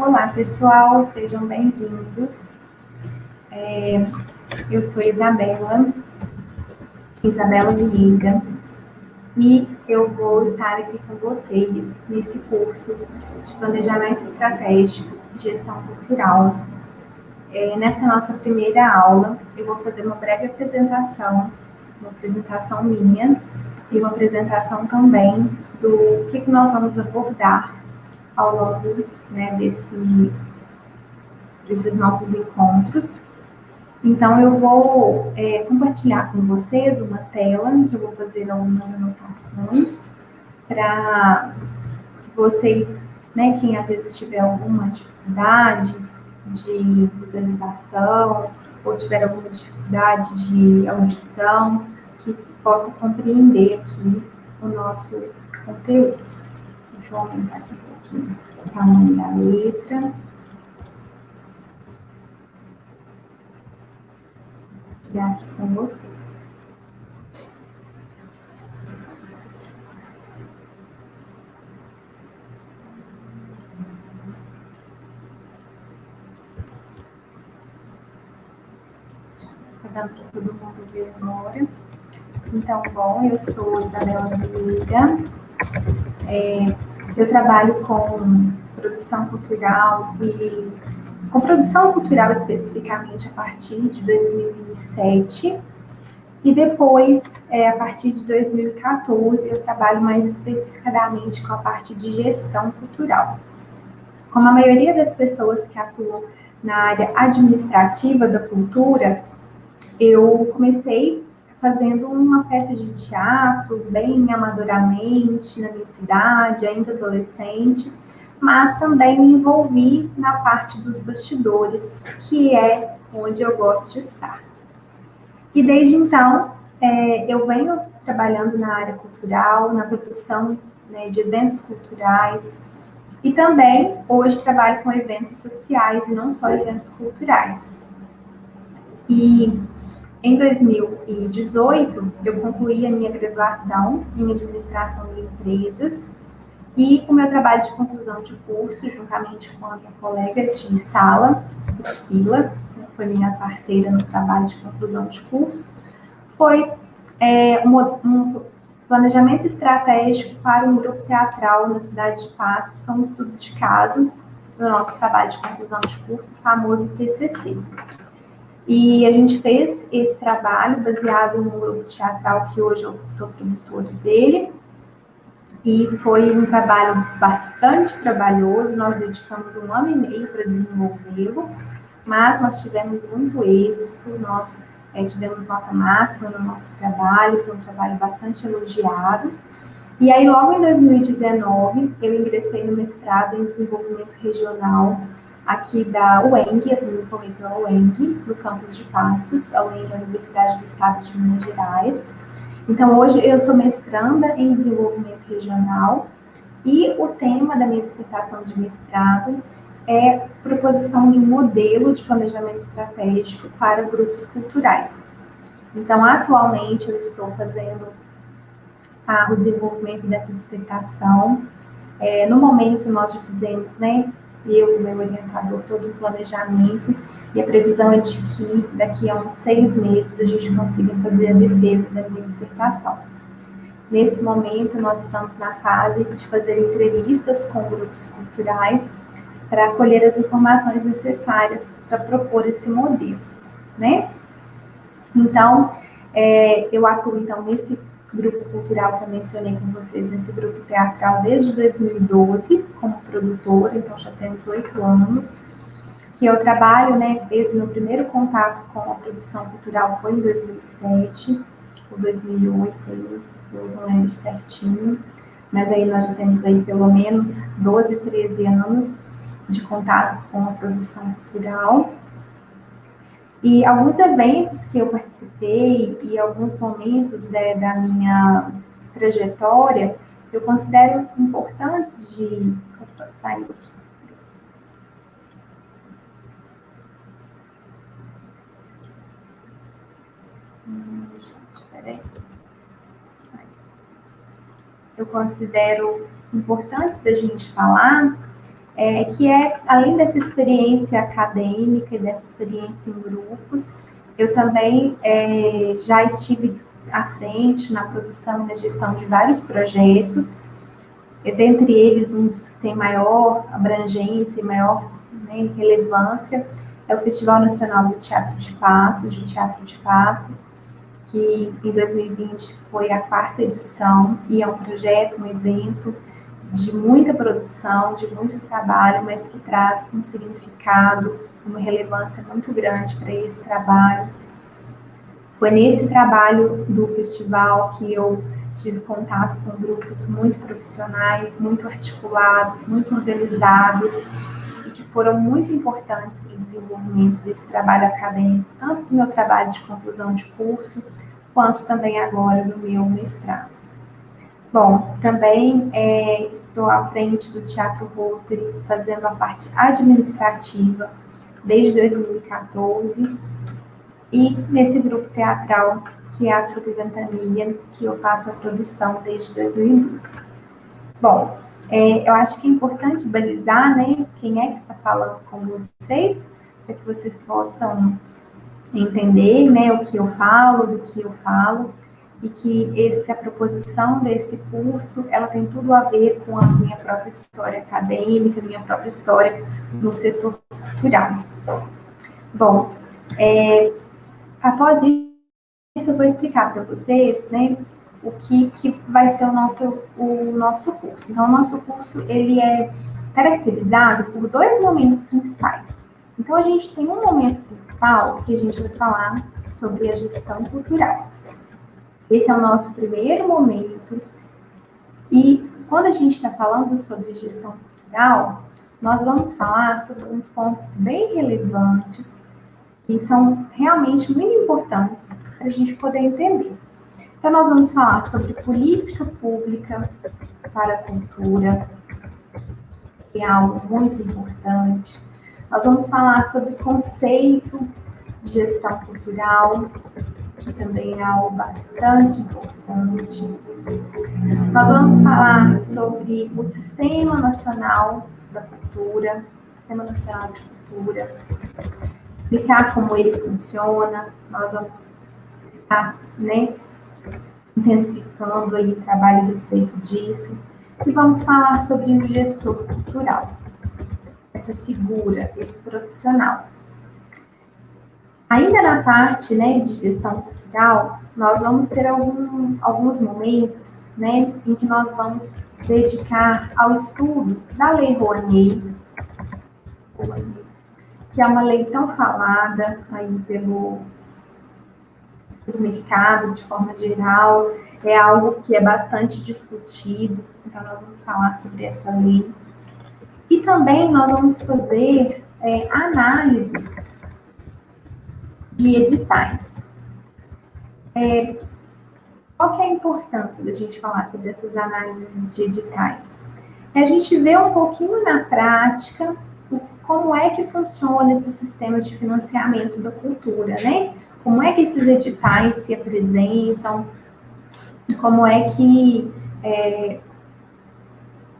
Olá, pessoal, sejam bem-vindos. Eu sou Isabela Vieira, e eu vou estar aqui com vocês nesse curso de Planejamento Estratégico e Gestão Cultural. Nessa nossa primeira aula, eu vou fazer uma breve apresentação, uma apresentação minha e uma apresentação também do que nós vamos abordar ao longo, né, desses nossos encontros. Então, eu vou compartilhar com vocês uma tela que eu vou fazer algumas anotações para que vocês, né, quem às vezes tiver alguma dificuldade de visualização ou tiver alguma dificuldade de audição, que possa compreender aqui o nosso conteúdo. Deixa eu aumentar aqui um pouquinho o tamanho da letra. Aqui com vocês. Está dando para todo mundo ver agora. Então, bom, eu sou Isabela Vieira. Eu trabalho com produção cultural e com produção cultural especificamente a partir de 2007. E depois, a partir de 2014, eu trabalho mais especificadamente com a parte de gestão cultural. Como a maioria das pessoas que atuam na área administrativa da cultura, eu comecei fazendo uma peça de teatro bem amadoramente na minha cidade, ainda adolescente, mas também me envolvi na parte dos bastidores, que é onde eu gosto de estar. E desde então, eu venho trabalhando na área cultural, na produção, né, de eventos culturais, e também hoje trabalho com eventos sociais e não só eventos culturais. E em 2018, eu concluí a minha graduação em Administração de Empresas, e o meu trabalho de conclusão de curso, juntamente com a minha colega de sala, Priscila, que foi minha parceira no trabalho de conclusão de curso, foi um planejamento estratégico para um grupo teatral na cidade de Passos. Foi um estudo de caso do nosso trabalho de conclusão de curso, o famoso TCC. E a gente fez esse trabalho baseado no grupo teatral que hoje eu sou produtora dele. E foi um trabalho bastante trabalhoso, nós dedicamos 1 ano e meio para desenvolvê-lo, mas nós tivemos muito êxito, nós tivemos nota máxima no nosso trabalho, foi um trabalho bastante elogiado. E aí, logo em 2019, eu ingressei no mestrado em desenvolvimento regional aqui da UENG, eu me formei pela UENG, no campus de Passos. A UENG é a Universidade do Estado de Minas Gerais. Então, hoje eu sou mestranda em desenvolvimento regional e o tema da minha dissertação de mestrado é proposição de um modelo de planejamento estratégico para grupos culturais. Então, atualmente eu estou fazendo o desenvolvimento dessa dissertação. No momento, nós já fizemos, né, eu e o meu orientador, todo um planejamento, e a previsão é de que daqui a uns 6 meses a gente consiga fazer a defesa da minha dissertação. Nesse momento, nós estamos na fase de fazer entrevistas com grupos culturais para colher as informações necessárias para propor esse modelo, né? Então, eu atuo então nesse grupo cultural que eu mencionei com vocês, nesse grupo teatral desde 2012 como produtora, então já temos 8 anos, que eu trabalho, né, desde meu primeiro contato com a produção cultural foi em 2007 ou 2008, eu não lembro certinho, mas aí nós já temos aí pelo menos 12, 13 anos de contato com a produção cultural. E alguns eventos que eu participei e alguns momentos, né, da minha trajetória, eu considero importantes de... Opa, saiu aqui. Espera aí. Eu considero importantes da gente falar que é, além dessa experiência acadêmica e dessa experiência em grupos, eu também já estive à frente na produção e na gestão de vários projetos, dentre eles um dos que tem maior abrangência e maior, né, relevância é o Festival Nacional do Teatro de Passos, que em 2020 foi a 4ª edição, e é um projeto, um evento de muita produção, de muito trabalho, mas que traz um significado, uma relevância muito grande para esse trabalho. Foi nesse trabalho do festival que eu tive contato com grupos muito profissionais, muito articulados, muito organizados, e que foram muito importantes para o desenvolvimento desse trabalho acadêmico, tanto do meu trabalho de conclusão de curso, quanto também agora do meu mestrado. Bom, também estou à frente do Teatro Rotary, fazendo a parte administrativa desde 2014, e nesse grupo teatral, que é a Trupe Ventania, que eu faço a produção desde 2012. Bom, eu acho que é importante balizar, né, quem é que está falando com vocês, para que vocês possam entender, né, o que eu falo, do que eu falo, e que a proposição desse curso, ela tem tudo a ver com a minha própria história acadêmica, minha própria história no setor cultural. Bom, após isso eu vou explicar para vocês, né, o que vai ser o nosso curso. Então, o nosso curso, ele é caracterizado por 2 momentos principais. Então, a gente tem um momento principal que a gente vai falar sobre a gestão cultural. Esse é o nosso primeiro momento. E quando a gente está falando sobre gestão cultural, nós vamos falar sobre alguns pontos bem relevantes, que são realmente muito importantes para a gente poder entender. Então, nós vamos falar sobre política pública para a cultura, que é algo muito importante. Nós vamos falar sobre conceito de gestão cultural, que também é algo bastante importante. Nós vamos falar sobre o Sistema Nacional da Cultura, Sistema Nacional de Cultura, explicar como ele funciona. Nós vamos estar, né, intensificando aí o trabalho a respeito disso. E vamos falar sobre o gestor cultural, essa figura, esse profissional. Ainda na parte, né, de gestão cultural, nós vamos ter alguns momentos, né, em que nós vamos dedicar ao estudo da Lei Rouanet, que é uma lei tão falada aí pelo mercado, de forma geral, é algo que é bastante discutido, então nós vamos falar sobre essa lei. E também nós vamos fazer análises de editais. Qual que é a importância da gente falar sobre essas análises de editais? É a gente ver um pouquinho na prática como é que funciona esses sistemas de financiamento da cultura, né? Como é que esses editais se apresentam, como é que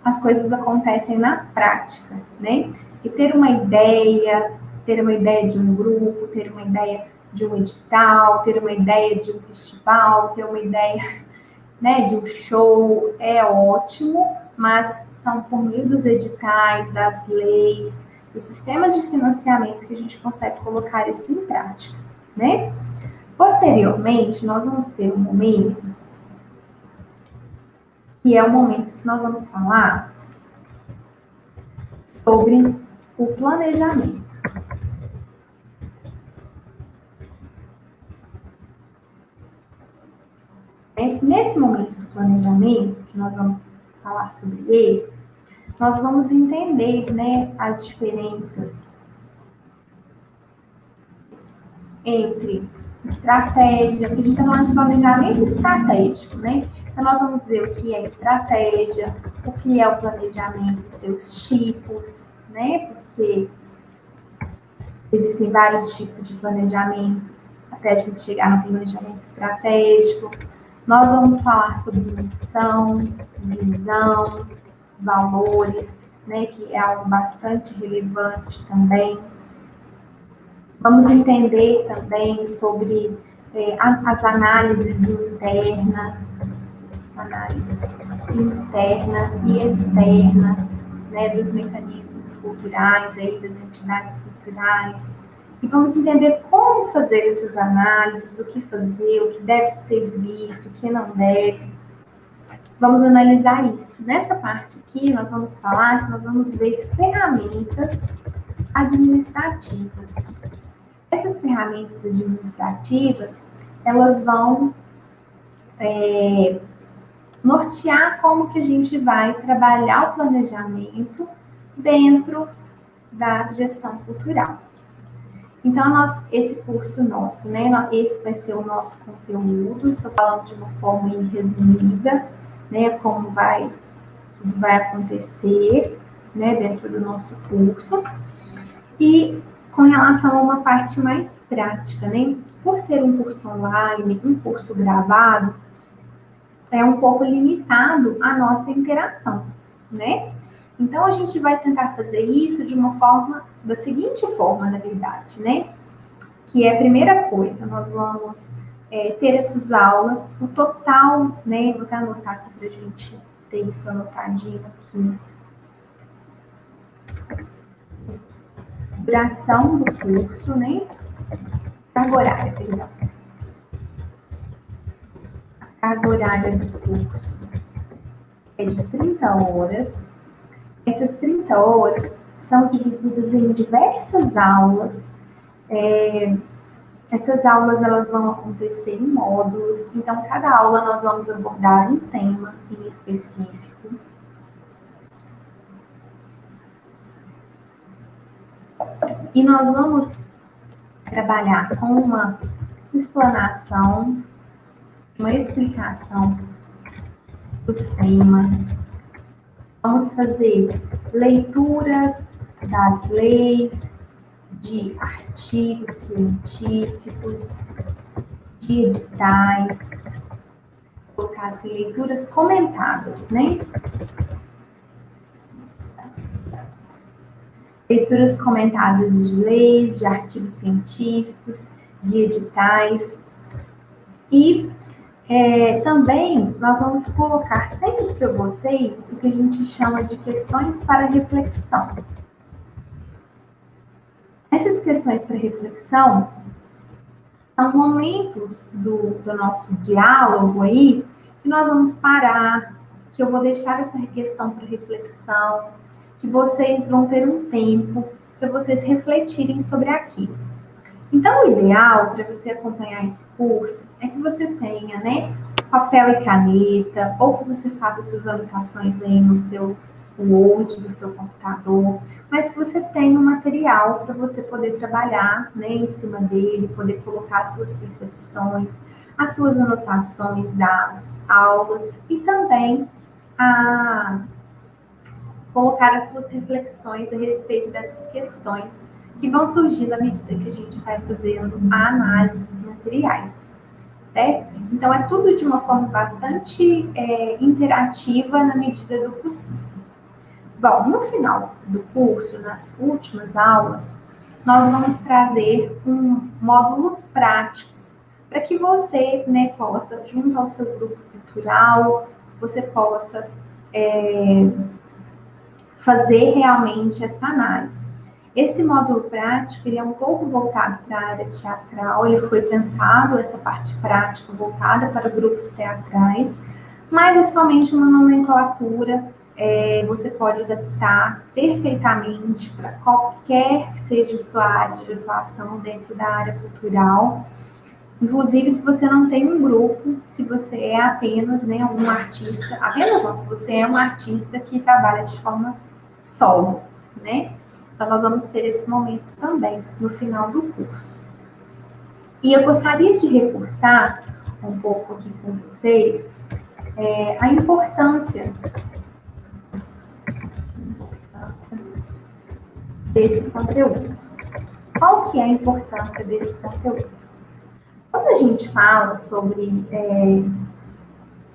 as coisas acontecem na prática, né? E ter uma ideia de um grupo, ter uma ideia de um edital, ter uma ideia de um festival, ter uma ideia, né, de um show, é ótimo, mas são por meio dos editais, das leis, dos sistemas de financiamento que a gente consegue colocar isso em prática, né? Posteriormente, nós vamos ter um momento que é o momento que nós vamos falar sobre o planejamento. Nesse momento do planejamento, que nós vamos falar sobre ele, nós vamos entender, né, as diferenças entre estratégia, porque a gente está falando de planejamento estratégico, né? Então, nós vamos ver o que é estratégia, o que é o planejamento, seus tipos, né? Porque existem vários tipos de planejamento, até a gente chegar no planejamento estratégico. Nós vamos falar sobre missão, visão, valores, né, que é algo bastante relevante também. Vamos entender também sobre as análises interna e externa, né, dos mecanismos culturais, aí, das entidades culturais. E vamos entender como fazer essas análises, o que fazer, o que deve ser visto, o que não deve. Vamos analisar isso. Nessa parte aqui, nós vamos falar, nós vamos ver ferramentas administrativas. Essas ferramentas administrativas, elas vão nortear como que a gente vai trabalhar o planejamento dentro da gestão cultural. Então, esse curso nosso, né, esse vai ser o nosso conteúdo, estou falando de uma forma resumida, né, como tudo vai acontecer, né, dentro do nosso curso. E com relação a uma parte mais prática, né, por ser um curso online, um curso gravado, é um pouco limitado a nossa interação, né? Então, a gente vai tentar fazer isso de uma forma, da seguinte forma, na verdade, né? Que é a primeira coisa, nós vamos ter essas aulas, o total, né? Vou até anotar aqui para a gente ter isso anotadinho aqui. Duração do curso, né? Carga horária, perdão. A carga horária do curso é de 30 horas. Essas 30 horas são divididas em diversas aulas. Essas aulas elas vão acontecer em módulos, então cada aula nós vamos abordar um tema em específico. E nós vamos trabalhar com uma explanação, uma explicação dos temas. Vamos fazer leituras das leis, de artigos científicos, de editais, colocar assim, leituras comentadas, né? Leituras comentadas de leis, de artigos científicos, de editais. E também nós vamos colocar sempre para vocês o que a gente chama de questões para reflexão. Essas questões para reflexão são momentos do nosso diálogo aí que nós vamos parar, que eu vou deixar essa questão para reflexão, que vocês vão ter um tempo para vocês refletirem sobre aquilo. Então, o ideal para você acompanhar esse curso é que você tenha, né, papel e caneta, ou que você faça suas anotações aí no seu Word, do seu computador, mas que você tenha um material para você poder trabalhar, né, em cima dele, poder colocar as suas percepções, as suas anotações das aulas e também colocar as suas reflexões a respeito dessas questões que vão surgindo à medida que a gente vai fazendo a análise dos materiais, certo? Então, é tudo de uma forma bastante interativa na medida do possível. Bom, no final do curso, nas últimas aulas, nós vamos trazer módulos práticos para que você, né, possa, junto ao seu grupo cultural, você possa fazer realmente essa análise. Esse módulo prático, ele é um pouco voltado para a área teatral, ele foi pensado, essa parte prática, voltada para grupos teatrais, mas é somente uma nomenclatura, você pode adaptar perfeitamente para qualquer que seja a sua área de atuação dentro da área cultural. Inclusive, se você não tem um grupo, se você é apenas, né, um artista, apenas não, se você é um artista que trabalha de forma solo, né? Então, nós vamos ter esse momento também no final do curso. E eu gostaria de reforçar um pouco aqui com vocês a importância desse conteúdo. Qual que é a importância desse conteúdo? Quando a gente fala sobre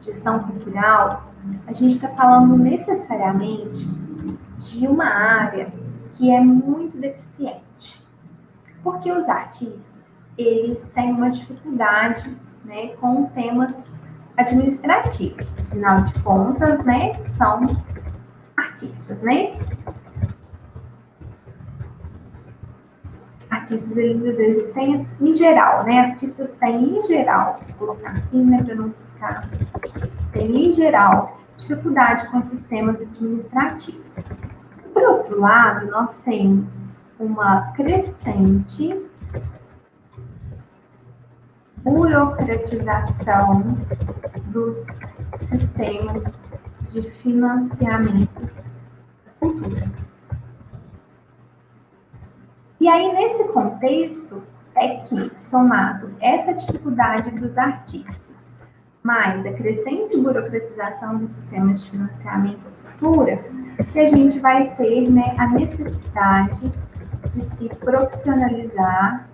gestão cultural, a gente está falando necessariamente de uma área que é muito deficiente. Porque os artistas, eles têm uma dificuldade, né, com temas administrativos. Afinal de contas, né, são artistas, né? Artistas, eles às vezes têm, em geral, né? Artistas têm, em geral, vou colocar assim, né, para não ficar... Tem, em geral, dificuldade com sistemas administrativos. Por outro lado, nós temos uma crescente burocratização dos sistemas de financiamento da cultura. E aí, nesse contexto, é que, somado essa dificuldade dos artistas, mais a crescente burocratização do sistema de financiamento da cultura, que a gente vai ter, né, a necessidade de se profissionalizar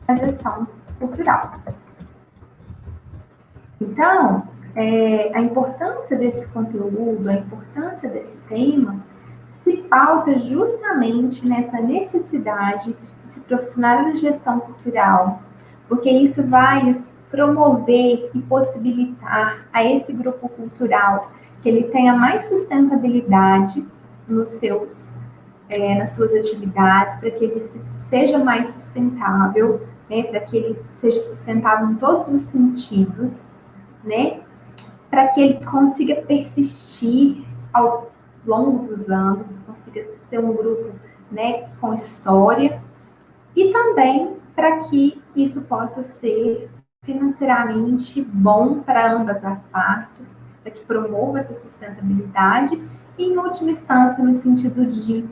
a gestão cultural. Então, a importância desse conteúdo, a importância desse tema, se pauta justamente nessa necessidade de se profissionalizar a gestão cultural, porque isso vai promover e possibilitar a esse grupo cultural que ele tenha mais sustentabilidade nos seus, nas suas atividades, para que ele seja mais sustentável, né, para que ele seja sustentável em todos os sentidos, né, para que ele consiga persistir ao longo dos anos, consiga ser um grupo, né, com história, e também para que isso possa ser financeiramente bom para ambas as partes, para que promova essa sustentabilidade e, em última instância, no sentido de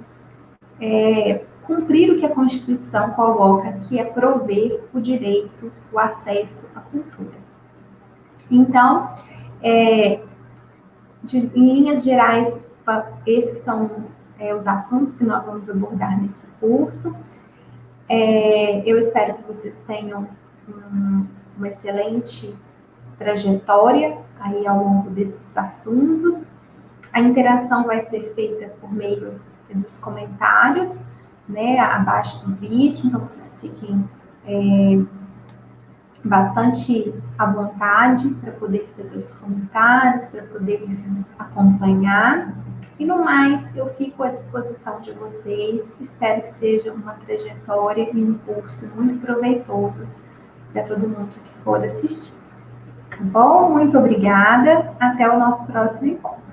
cumprir o que a Constituição coloca, que é prover o direito, o acesso à cultura. Então, em linhas gerais, esses são os assuntos que nós vamos abordar nesse curso. Eu espero que vocês tenham uma excelente trajetória aí ao longo desses assuntos. A interação vai ser feita por meio dos comentários, né, abaixo do vídeo, então vocês fiquem bastante à vontade para poder fazer os comentários, para poder acompanhar. E no mais, eu fico à disposição de vocês. Espero que seja uma trajetória e um curso muito proveitoso para todo mundo que for assistir. Tá bom? Muito obrigada. Até o nosso próximo encontro.